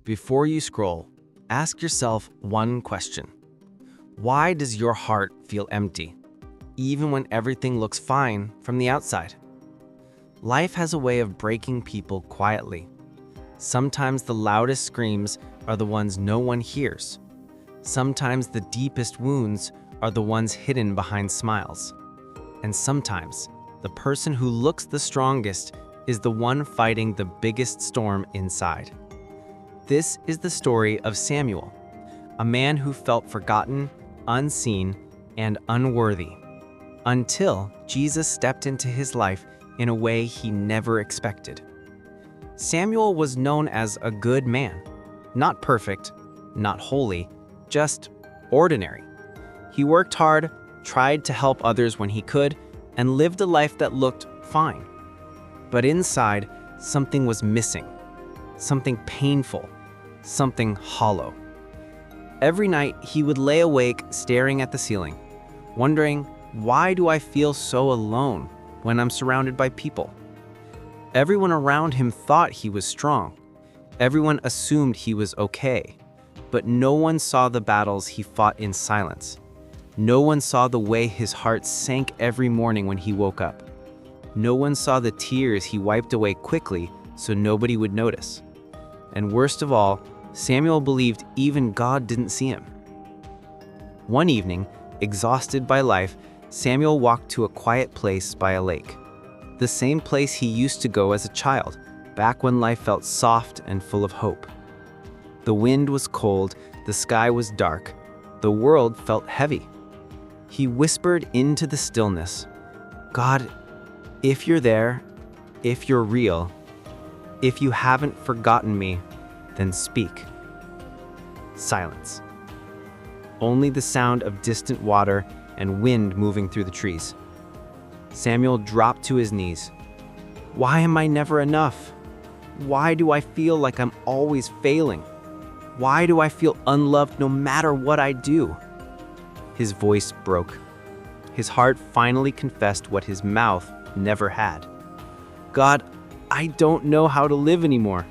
Before you scroll, ask yourself one question. Why does your heart feel empty, even when everything looks fine from the outside? Life has a way of breaking people quietly. Sometimes the loudest screams are the ones no one hears. Sometimes the deepest wounds are the ones hidden behind smiles. And sometimes the person who looks the strongest is the one fighting the biggest storm inside. This is the story of Samuel, a man who felt forgotten, unseen, and unworthy, until Jesus stepped into his life in a way he never expected. Samuel was known as a good man, not perfect, not holy, just ordinary. He worked hard, tried to help others when he could, and lived a life that looked fine. But inside, something was missing, something painful, something hollow. Every night, he would lay awake staring at the ceiling, wondering, why do I feel so alone when I'm surrounded by people? Everyone around him thought he was strong. Everyone assumed he was okay. But no one saw the battles he fought in silence. No one saw the way his heart sank every morning when he woke up. No one saw the tears he wiped away quickly so nobody would notice. And worst of all, Samuel believed even God didn't see him. One evening, exhausted by life, Samuel walked to a quiet place by a lake. The same place he used to go as a child, back when life felt soft and full of hope. The wind was cold, the sky was dark, the world felt heavy. He whispered into the stillness, God, if you're there, if you're real, if you haven't forgotten me, then speak. Silence. Only the sound of distant water and wind moving through the trees. Samuel dropped to his knees. Why am I never enough? Why do I feel like I'm always failing? Why do I feel unloved no matter what I do? His voice broke. His heart finally confessed what his mouth never had. God, I don't know how to live anymore.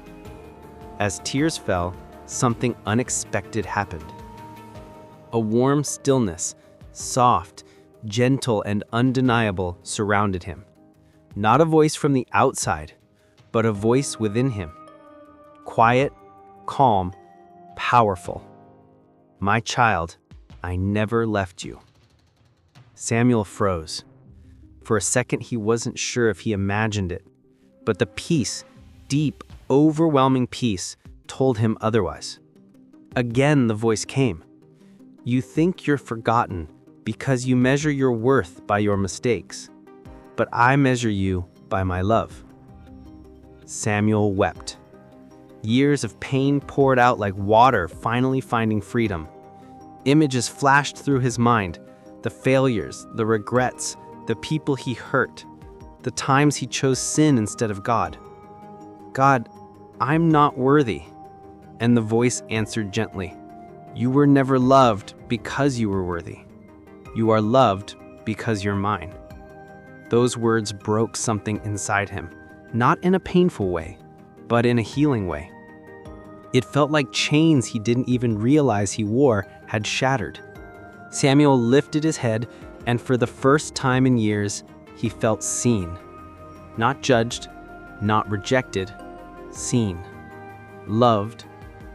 As tears fell, something unexpected happened. A warm stillness, soft, gentle, and undeniable, surrounded him. Not a voice from the outside, but a voice within him. Quiet, calm, powerful. My child, I never left you. Samuel froze. For a second, he wasn't sure if he imagined it, but the peace, deep, overwhelming peace, told him otherwise. Again, the voice came. You think you're forgotten because you measure your worth by your mistakes, but I measure you by my love. Samuel wept. Years of pain poured out like water, finally finding freedom. Images flashed through his mind, the failures, the regrets, the people he hurt, the times he chose sin instead of God. God, I'm not worthy. And the voice answered gently, you were never loved because you were worthy. You are loved because you're mine. Those words broke something inside him, not in a painful way, but in a healing way. It felt like chains he didn't even realize he wore had shattered. Samuel lifted his head, and for the first time in years, he felt seen. Not judged, not rejected, seen. Loved,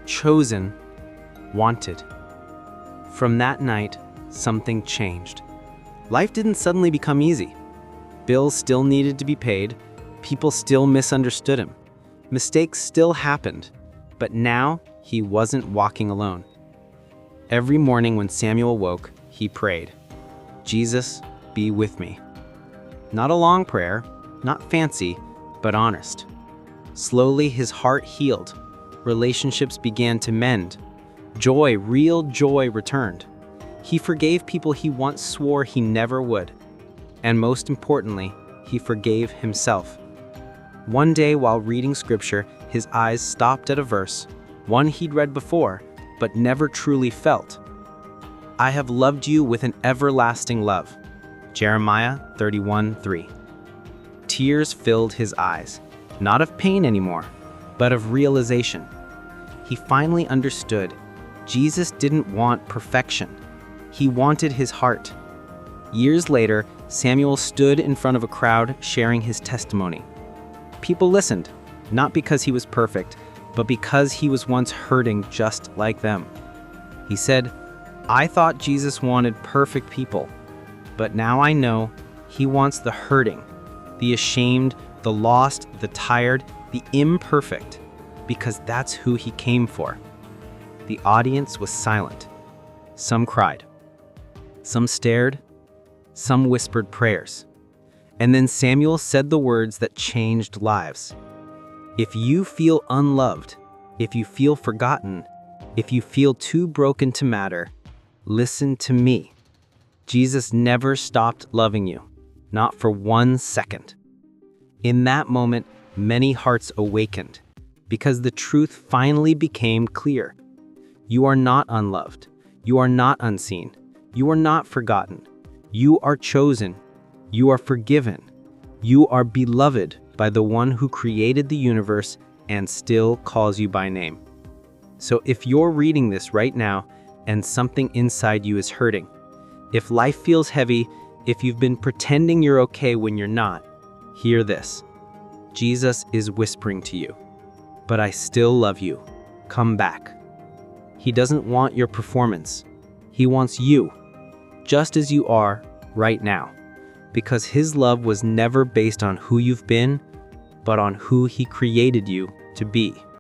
chosen, wanted. From that night, something changed. Life didn't suddenly become easy. Bills still needed to be paid, people still misunderstood him. Mistakes still happened, but now he wasn't walking alone. Every morning when Samuel woke, he prayed, Jesus, be with me. Not a long prayer, not fancy, but honest. Slowly his heart healed. Relationships began to mend. Joy, real joy, returned. He forgave people he once swore he never would. And most importantly, he forgave himself. One day while reading scripture, his eyes stopped at a verse, one he'd read before, but never truly felt. I have loved you with an everlasting love. Jeremiah 31:3. Tears filled his eyes, not of pain anymore, but of realization. he finally understood Jesus didn't want perfection. He wanted his heart. Years later, Samuel stood in front of a crowd sharing his testimony. People listened, not because he was perfect, but because he was once hurting just like them. He said, "I thought Jesus wanted perfect people, but now I know he wants the hurting, the ashamed, the lost, the tired, the imperfect, because that's who he came for." The audience was silent. Some cried. Some stared. Some whispered prayers. And then Samuel said the words that changed lives. If you feel unloved, if you feel forgotten, if you feel too broken to matter, listen to me. Jesus never stopped loving you, not for 1 second. In that moment, many hearts awakened, because the truth finally became clear. You are not unloved. You are not unseen. You are not forgotten. You are chosen. You are forgiven. You are beloved by the one who created the universe and still calls you by name. So if you're reading this right now and something inside you is hurting, if life feels heavy, if you've been pretending you're okay when you're not, hear this. Jesus is whispering to you, "But I still love you. Come back." He doesn't want your performance. He wants you, just as you are right now, because his love was never based on who you've been, but on who he created you to be.